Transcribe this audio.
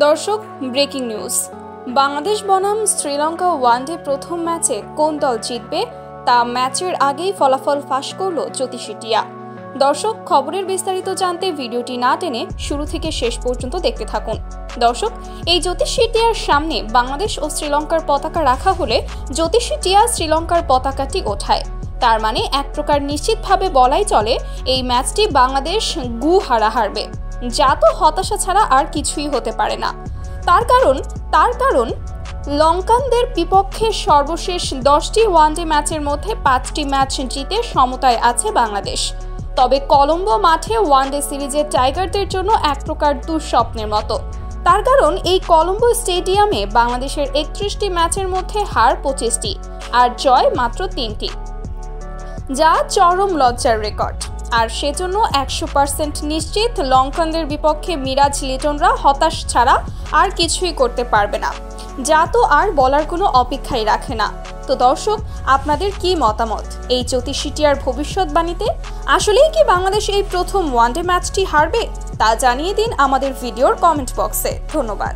দর্শক, breaking news. Bangladesh বনাম Sri Lanka one day প্রথম ম্যাচে কোন দল জিতবে তা ম্যাচের আগেই ফলাফল ফাঁস করল জ্যোতিষী টিয়া। দর্শক, খবরের বিস্তারিত জানতে ভিডিওটি না টেনে শুরু থেকে শেষ পর্যন্ত দেখতে থাকুন। দর্শক, এই জ্যোতিষী টিয়ার সামনে বাংলাদেশ ও শ্রীলঙ্কার পতাকা রাখা হলে জ্যোতিষী টিয়া শ্রীলঙ্কার পতাকাটি ওঠায়। তার মানে এক প্রকার নিশ্চিতভাবে বলাই চলে এই ম্যাচটি বাংলাদেশ গু হারবে, যা তো হতাশা ছাড়া আর কিছুই হতে পারে না। তার কারণ লঙ্কানদের বিপক্ষে সর্বশেষ 10টি ওয়ানডে ম্যাচের মধ্যে 5টি ম্যাচ জিতে সমতায় আছে বাংলাদেশ। তবে কলম্বো মাঠে ওয়ানডে সিরিজে টাইগারদের জন্য এক প্রকার দুঃস্বপ্নের মতো। তার কারণ এই কলম্বো স্টেডিয়ামে বাংলাদেশের 31টি ম্যাচের মধ্যে হার 25টি আর জয় মাত্র 3টি, যা চরম লজ্জার রেকর্ড। আর সেজন্য 100% নিশ্চিত লঙ্কানদের বিপক্ষে মিরাজ লিটনরা হতাশ ছাড়া আর কিছুই করতে পারবে না, যা তো আর বলার কোনো অপেক্ষাই রাখে না। তো দর্শক, আপনাদের কি মতামত এই জ্যোতিষী টিয়ার ভবিষ্যৎবাণীতে? আসলেই কি বাংলাদেশ এই প্রথম ওয়ানডে ম্যাচটি হারবে? তা জানিয়ে দিন আমাদের ভিডিওর কমেন্ট বক্সে। ধন্যবাদ।